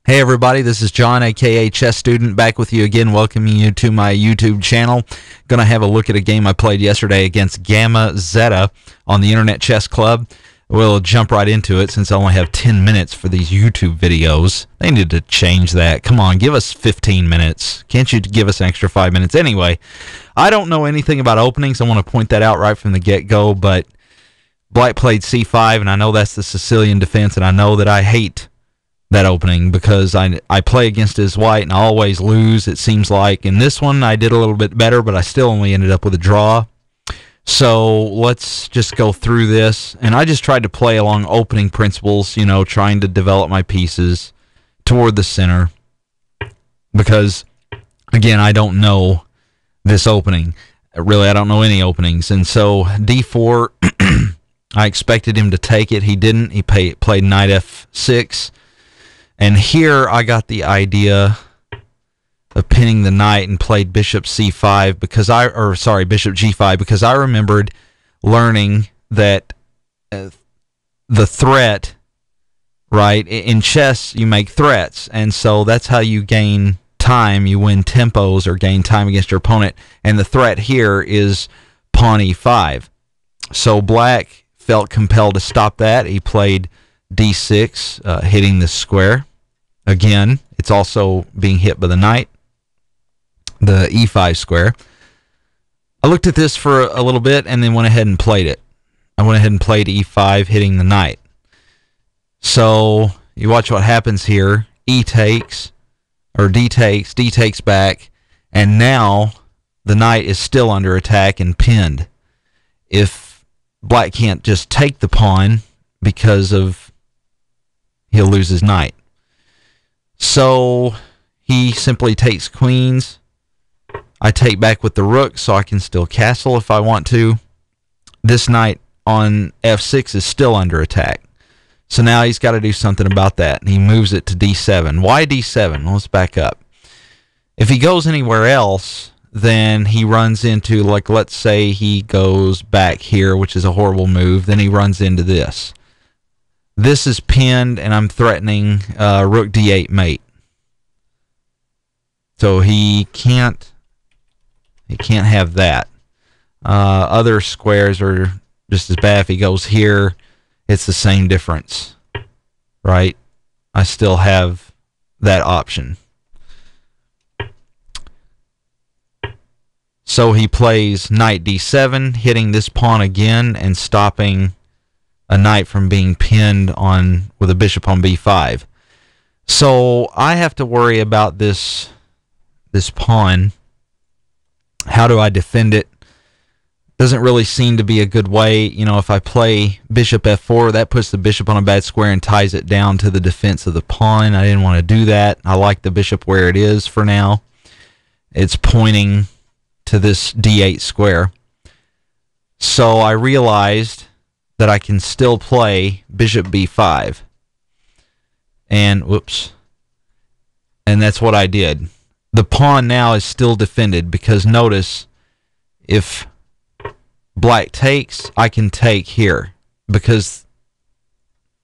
Hey everybody, this is John, aka Chess Student, back with you again, welcoming you to my YouTube channel. Gonna have a look at a game I played yesterday against Gamma-Zeta on the Internet Chess Club. We'll jump right into it since I only have 10 minutes for these YouTube videos. They need to change that. Come on, give us 15 minutes. Can't you give us an extra 5 minutes? Anyway, I don't know anything about openings. I want to point that out right from the get-go, but Black played c5, and I know that's the Sicilian defense, and I know that I hate that opening because I play against his white and I always lose, it seems like. In this one, I did a little bit better, but I still only ended up with a draw. So let's just go through this. And I just tried to play along opening principles, you know, trying to develop my pieces toward the center. Because, again, I don't know this opening. Really, I don't know any openings. And so d4, I expected him to take it. He didn't. He played knight f6. And here I got the idea of pinning the knight and played bishop c5 because bishop g5 because I remembered learning that the threat, right, in chess you make threats, and so that's how you gain time, you win tempos or gain time against your opponent, and the threat here is pawn e5. So Black felt compelled to stop that. He played d6, hitting this square. Again, it's also being hit by the knight, the e5 square. I looked at this for a little bit and then went ahead and played it. I went ahead and played e5, hitting the knight. So you watch what happens here. E takes, or d takes back, and now the knight is still under attack and pinned. If Black can't just take the pawn because of he'll lose his knight. So he simply takes queens. I take back with the rook so I can still castle if I want to. This knight on f6 is still under attack. So now he's got to do something about that. And he moves it to d7. Why d7? Well, let's back up. If he goes anywhere else, then he runs into, like, let's say he goes back here, which is a horrible move. Then he runs into this. This is pinned, and I'm threatening rook d8 mate. So he can't have that. Other squares are just as bad. If he goes here, it's the same difference, right? I still have that option. So he plays knight d7, hitting this pawn again and stopping a knight from being pinned on with a bishop on b5. So I have to worry about this pawn. How do I defend it? Doesn't really seem to be a good way. You know, if I play bishop f4, that puts the bishop on a bad square and ties it down to the defense of the pawn. I didn't want to do that. I like the bishop where it is for now. It's pointing to this d8 square. So I realized that I can still play bishop b5. And, whoops. And that's what I did. The pawn now is still defended because notice, if Black takes, I can take here because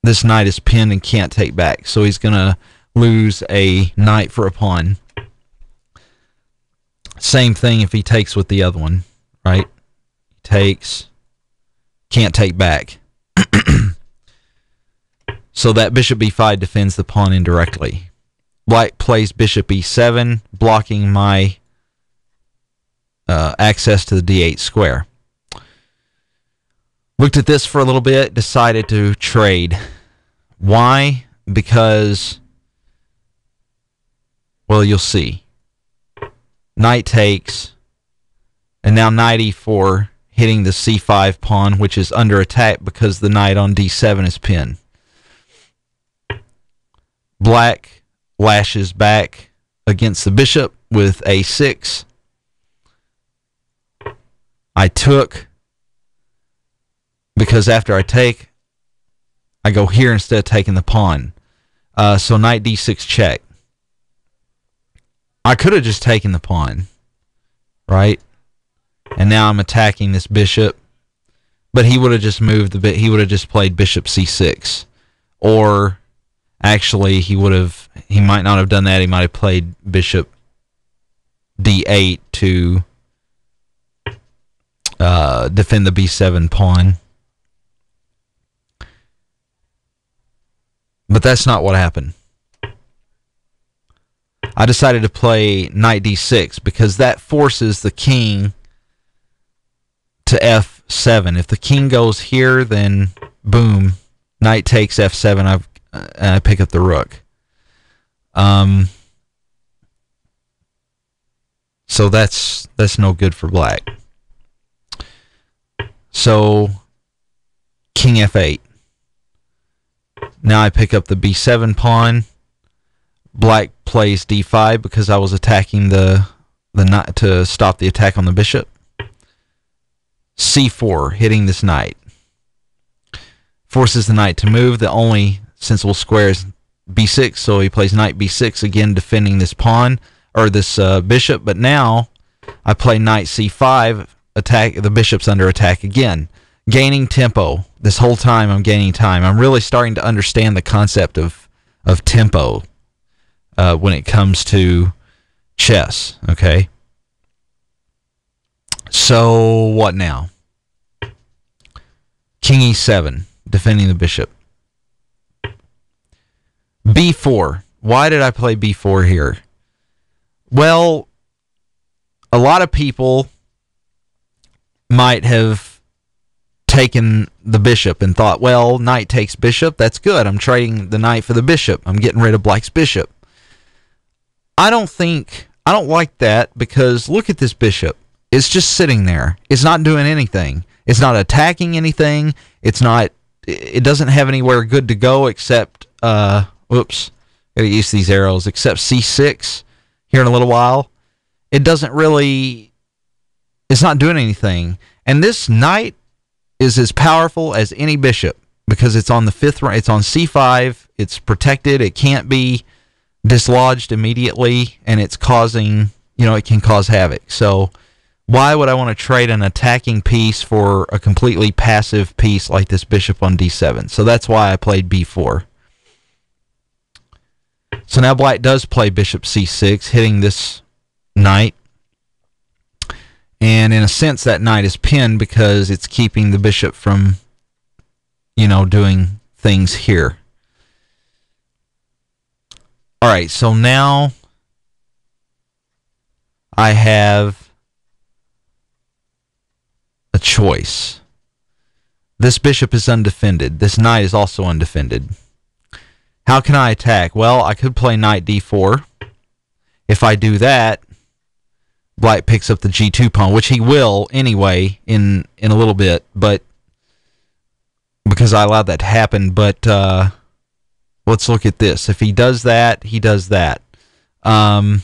this knight is pinned and can't take back. So he's going to lose a knight for a pawn. Same thing if he takes with the other one, right? He takes, can't take back. So that bishop b5 defends the pawn indirectly. Black plays bishop e7, blocking my access to the d8 square. Looked at this for a little bit, decided to trade. Why? Because, well, you'll see. Knight takes, and now knight e4, hitting the c5 pawn, which is under attack because the knight on d7 is pinned. Black lashes back against the bishop with a6. I took, because after I take, I go here instead of taking the pawn. So knight d6 check. I could have just taken the pawn, right? And now I'm attacking this bishop. But he would have just moved the bit. He would have just played bishop c6. Or Actually, he might not have done that. He might have played bishop d8 to defend the b7 pawn. But that's not what happened. I decided to play knight d6 because that forces the king to f7. If the king goes here, then boom, knight takes f7. I pick up the rook. So that's no good for black. So king f8. Now I pick up the b7 pawn. Black plays d5 because I was attacking the knight to stop the attack on the bishop. c4, hitting this knight. Forces the knight to move. The only sensible square is b6, so he plays knight b6 again, defending this pawn or this bishop. But now I play knight c5, attack. The bishop's under attack again, gaining tempo. This whole time I'm gaining time. I'm really starting to understand the concept of tempo when it comes to chess. Okay. So what now? King e7, defending the bishop. b4. Why did I play b4 here? Well, a lot of people might have taken the bishop and thought, well, knight takes bishop, that's good. I'm trading the knight for the bishop. I'm getting rid of black's bishop. I don't like that, because look at this bishop. It's just sitting there. It's not doing anything. It's not attacking anything. It doesn't have anywhere good to go except, whoops, gotta use these arrows, except c6 here in a little while. It doesn't really, it's not doing anything. And this knight is as powerful as any bishop because it's on the fifth rank. It's on c5. It's protected. It can't be dislodged immediately, and it's causing, it can cause havoc. So why would I want to trade an attacking piece for a completely passive piece like this bishop on d7? So that's why I played b4. So now black does play bishop c6, hitting this knight. And in a sense, that knight is pinned because it's keeping the bishop from, doing things here. All right, so now I have a choice. This bishop is undefended. This knight is also undefended. How can I attack? Well, I could play knight d4. If I do that, black picks up the g2 pawn, which he will anyway in a little bit, but because I allowed that to happen. But let's look at this. If he does that, he does that. Sorry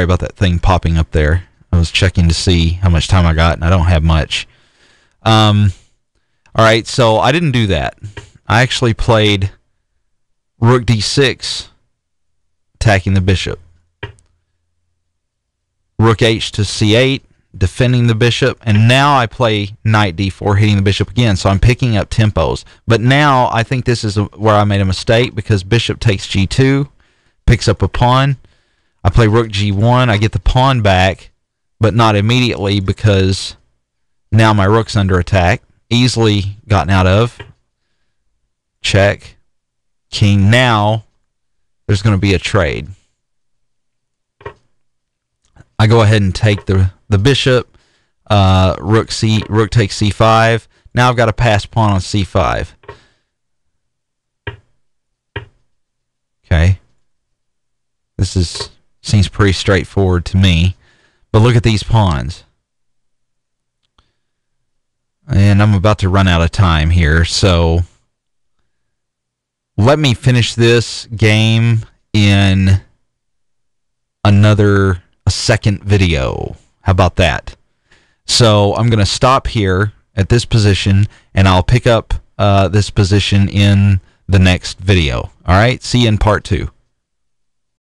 about that thing popping up there. I was checking to see how much time I got, and I don't have much. All right, so I didn't do that. I actually played rook d6, attacking the bishop. Rook h to c8, defending the bishop. And now I play knight d4, hitting the bishop again. So I'm picking up tempos. But now I think this is where I made a mistake, because bishop takes g2, picks up a pawn. I play rook g1. I get the pawn back, but not immediately, because now my rook's under attack. Easily gotten out of. Check. King. Now there's going to be a trade. I go ahead and take the bishop. Rook takes c5. Now I've got a pass pawn on c5. Okay. This seems pretty straightforward to me. But look at these pawns. And I'm about to run out of time here, so let me finish this game in a second video. How about that? So I'm going to stop here at this position, and I'll pick up this position in the next video. All right, see you in part 2.